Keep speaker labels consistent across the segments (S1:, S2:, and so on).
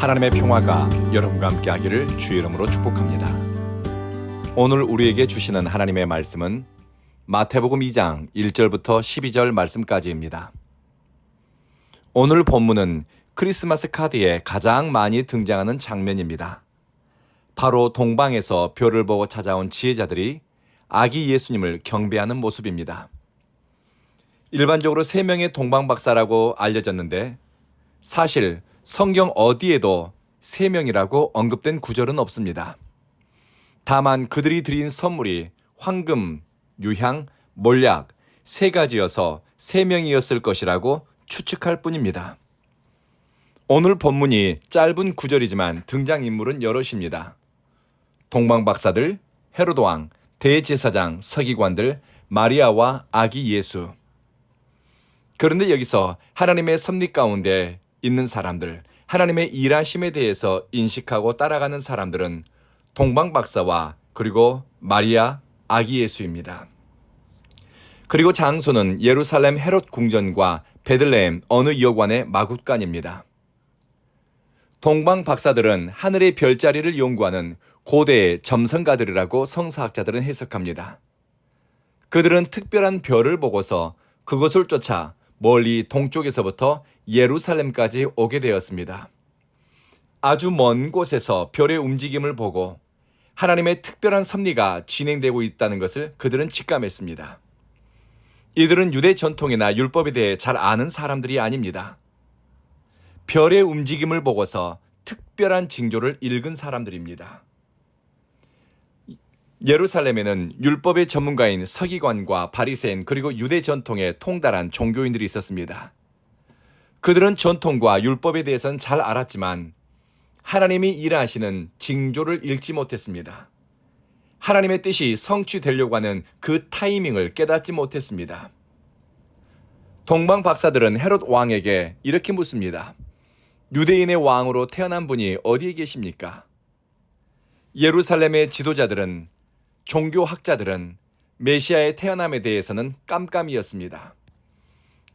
S1: 하나님의 평화가 여러분과 함께 하기를 주의 이름으로 축복합니다. 오늘 우리에게 주시는 하나님의 말씀은 마태복음 2장 1절부터 12절 말씀까지입니다. 오늘 본문은 크리스마스 카드에 가장 많이 등장하는 장면입니다. 바로 동방에서 별을 보고 찾아온 지혜자들이 아기 예수님을 경배하는 모습입니다. 일반적으로 3명의 동방박사라고 알려졌는데 사실 성경 어디에도 3명이라고 언급된 구절은 없습니다. 다만 그들이 드린 선물이 황금, 유향, 몰약 3가지여서 3명이었을 것이라고 추측할 뿐입니다. 오늘 본문이 짧은 구절이지만 등장인물은 여럿입니다. 동방박사들, 헤로드왕, 대제사장, 서기관들, 마리아와 아기 예수. 그런데 여기서 하나님의 섭리 가운데 있는 사람들, 하나님의 일하심에 대해서 인식하고 따라가는 사람들은 동방박사와 그리고 마리아, 아기 예수입니다. 그리고 장소는 예루살렘 헤롯 궁전과 베들레헴 어느 여관의 마굿간입니다. 동방박사들은 하늘의 별자리를 연구하는 고대의 점성가들이라고 성사학자들은 해석합니다. 그들은 특별한 별을 보고서 그것을 쫓아 멀리 동쪽에서부터 예루살렘까지 오게 되었습니다. 아주 먼 곳에서 별의 움직임을 보고 하나님의 특별한 섭리가 진행되고 있다는 것을 그들은 직감했습니다. 이들은 유대 전통이나 율법에 대해 잘 아는 사람들이 아닙니다. 별의 움직임을 보고서 특별한 징조를 읽은 사람들입니다. 예루살렘에는 율법의 전문가인 서기관과 바리새인 그리고 유대 전통에 통달한 종교인들이 있었습니다. 그들은 전통과 율법에 대해서는 잘 알았지만 하나님이 일하시는 징조를 읽지 못했습니다. 하나님의 뜻이 성취되려고 하는 그 타이밍을 깨닫지 못했습니다. 동방박사들은 헤롯 왕에게 이렇게 묻습니다. 유대인의 왕으로 태어난 분이 어디에 계십니까? 예루살렘의 지도자들은 종교학자들은 메시아의 태어남에 대해서는 깜깜이었습니다.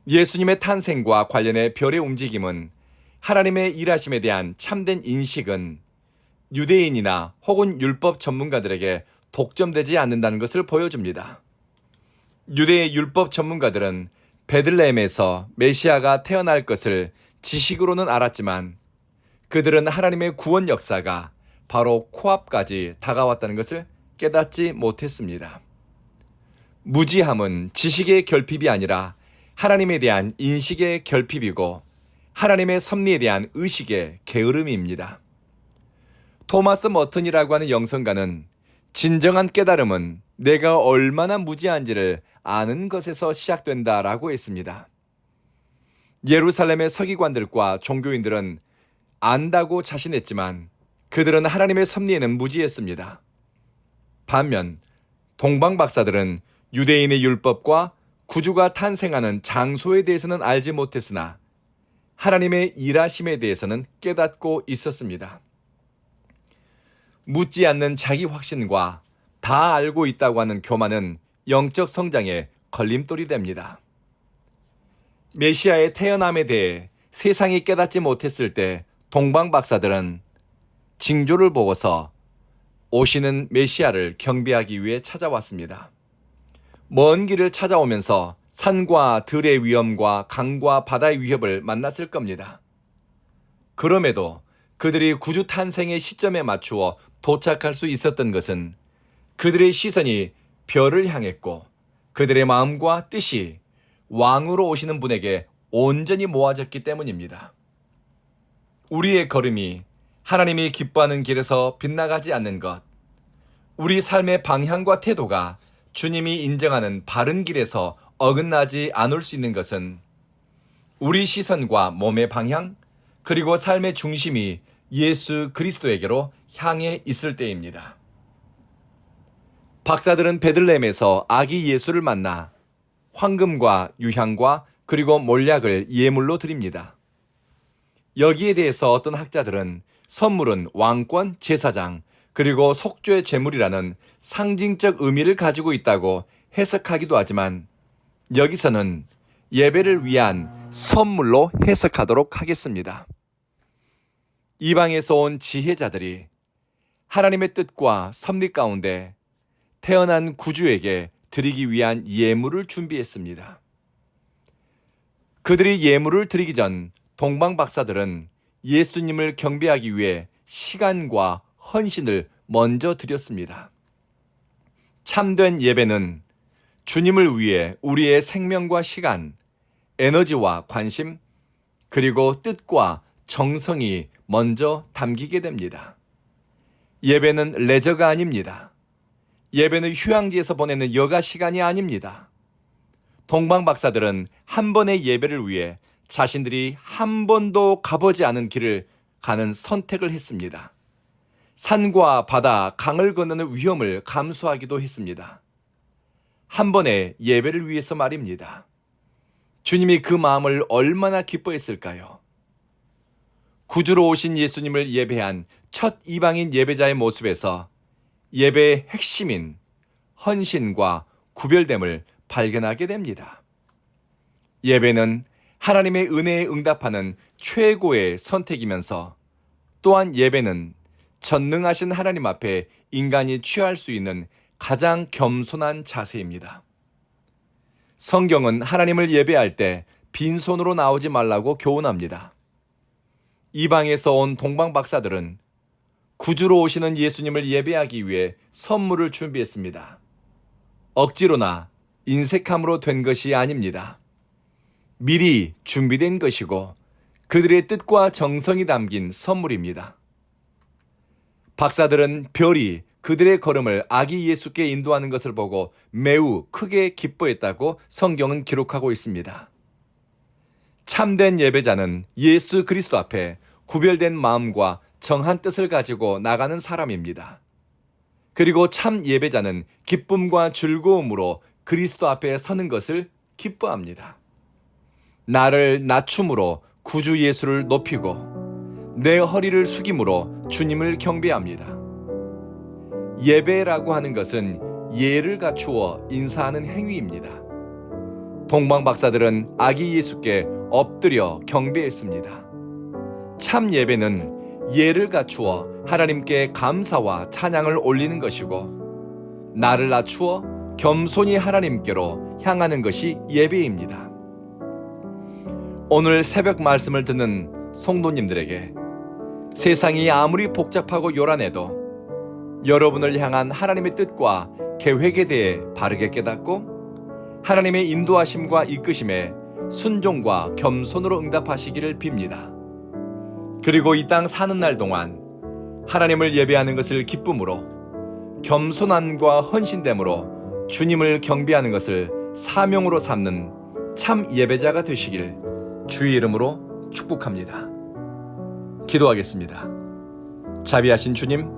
S1: 예수님의 탄생과 관련해 별의 움직임은 하나님의 일하심에 대한 참된 인식은 유대인이나 혹은 율법 전문가들에게 독점되지 않는다는 것을 보여줍니다. 유대의 율법 전문가들은 베들레헴에서 메시아가 태어날 것을 지식으로는 알았지만 그들은 하나님의 구원 역사가 바로 코앞까지 다가왔다는 것을 깨닫지 못했습니다. 무지함은 지식의 결핍이 아니라 하나님에 대한 인식의 결핍이고 하나님의 섭리에 대한 의식의 게으름입니다. 토마스 머튼이라고 하는 영성가는 진정한 깨달음은 내가 얼마나 무지한지를 아는 것에서 시작된다라고 했습니다. 예루살렘의 서기관들과 종교인들은 안다고 자신했지만 그들은 하나님의 섭리에는 무지했습니다. 반면 동방박사들은 유대인의 율법과 구주가 탄생하는 장소에 대해서는 알지 못했으나 하나님의 일하심에 대해서는 깨닫고 있었습니다. 묻지 않는 자기 확신과 다 알고 있다고 하는 교만은 영적 성장의 걸림돌이 됩니다. 메시아의 태어남에 대해 세상이 깨닫지 못했을 때 동방박사들은 징조를 보고서 오시는 메시아를 경배하기 위해 찾아왔습니다. 먼 길을 찾아오면서 산과 들의 위험과 강과 바다의 위협을 만났을 겁니다. 그럼에도 그들이 구주 탄생의 시점에 맞추어 도착할 수 있었던 것은 그들의 시선이 별을 향했고 그들의 마음과 뜻이 왕으로 오시는 분에게 온전히 모아졌기 때문입니다. 우리의 걸음이 하나님이 기뻐하는 길에서 빗나가지 않는 것, 우리 삶의 방향과 태도가 주님이 인정하는 바른 길에서 어긋나지 않을 수 있는 것은 우리 시선과 몸의 방향, 그리고 삶의 중심이 예수 그리스도에게로 향해 있을 때입니다. 박사들은 베들레헴에서 아기 예수를 만나 황금과 유향과 그리고 몰약을 예물로 드립니다. 여기에 대해서 어떤 학자들은 선물은 왕권, 제사장, 그리고 속죄의 제물이라는 상징적 의미를 가지고 있다고 해석하기도 하지만 여기서는 예배를 위한 선물로 해석하도록 하겠습니다. 이방에서 온 지혜자들이 하나님의 뜻과 섭리 가운데 태어난 구주에게 드리기 위한 예물을 준비했습니다. 그들이 예물을 드리기 전 동방 박사들은 예수님을 경배하기 위해 시간과 헌신을 먼저 드렸습니다. 참된 예배는 주님을 위해 우리의 생명과 시간, 에너지와 관심, 그리고 뜻과 정성이 먼저 담기게 됩니다. 예배는 레저가 아닙니다. 예배는 휴양지에서 보내는 여가 시간이 아닙니다. 동방 박사들은 한 번의 예배를 위해 자신들이 한 번도 가보지 않은 길을 가는 선택을 했습니다. 산과 바다, 강을 건너는 위험을 감수하기도 했습니다. 한 번의 예배를 위해서 말입니다. 주님이 그 마음을 얼마나 기뻐했을까요? 구주로 오신 예수님을 예배한 첫 이방인 예배자의 모습에서 예배의 핵심인 헌신과 구별됨을 발견하게 됩니다. 예배는 하나님의 은혜에 응답하는 최고의 선택이면서 또한 예배는 전능하신 하나님 앞에 인간이 취할 수 있는 가장 겸손한 자세입니다. 성경은 하나님을 예배할 때 빈손으로 나오지 말라고 교훈합니다. 이방에서 온 동방 박사들은 구주로 오시는 예수님을 예배하기 위해 선물을 준비했습니다. 억지로나 인색함으로 된 것이 아닙니다. 미리 준비된 것이고 그들의 뜻과 정성이 담긴 선물입니다. 박사들은 별이 그들의 걸음을 아기 예수께 인도하는 것을 보고 매우 크게 기뻐했다고 성경은 기록하고 있습니다. 참된 예배자는 예수 그리스도 앞에 구별된 마음과 정한 뜻을 가지고 나가는 사람입니다. 그리고 참 예배자는 기쁨과 즐거움으로 그리스도 앞에 서는 것을 기뻐합니다. 나를 낮춤으로 구주 예수를 높이고 내 허리를 숙임으로 주님을 경배합니다. 예배라고 하는 것은 예를 갖추어 인사하는 행위입니다. 동방 박사들은 아기 예수께 엎드려 경배했습니다. 참 예배는 예를 갖추어 하나님께 감사와 찬양을 올리는 것이고 나를 낮추어 겸손히 하나님께로 향하는 것이 예배입니다. 오늘 새벽 말씀을 듣는 성도님들에게 세상이 아무리 복잡하고 요란해도 여러분을 향한 하나님의 뜻과 계획에 대해 바르게 깨닫고 하나님의 인도하심과 이끄심에 순종과 겸손으로 응답하시기를 빕니다. 그리고 이 땅 사는 날 동안 하나님을 예배하는 것을 기쁨으로 겸손함과 헌신됨으로 주님을 경배하는 것을 사명으로 삼는 참 예배자가 되시길 주의 이름으로 축복합니다. 기도하겠습니다. 자비하신 주님,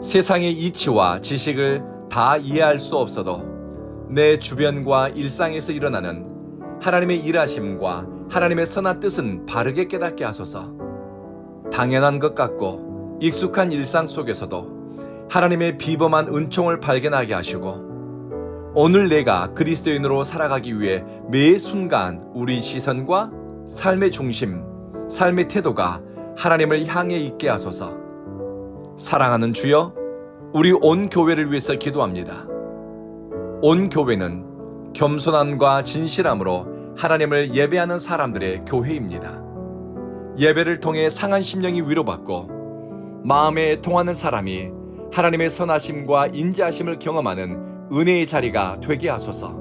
S1: 세상의 이치와 지식을 다 이해할 수 없어도 내 주변과 일상에서 일어나는 하나님의 일하심과 하나님의 선한 뜻은 바르게 깨닫게 하소서. 당연한 것 같고 익숙한 일상 속에서도 하나님의 비범한 은총을 발견하게 하시고 오늘 내가 그리스도인으로 살아가기 위해 매 순간 우리 시선과 삶의 중심, 삶의 태도가 하나님을 향해 있게 하소서. 사랑하는 주여, 우리 온 교회를 위해서 기도합니다. 온 교회는 겸손함과 진실함으로 하나님을 예배하는 사람들의 교회입니다. 예배를 통해 상한 심령이 위로받고 마음에 통하는 사람이 하나님의 선하심과 인자하심을 경험하는 은혜의 자리가 되게 하소서.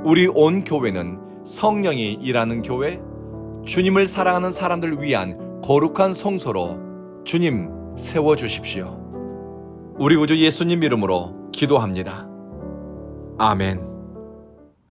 S1: 우리 온 교회는 성령이 일하는 교회, 주님을 사랑하는 사람들 위한 거룩한 성소로 주님 세워주십시오. 우리 구주 예수님 이름으로 기도합니다. 아멘.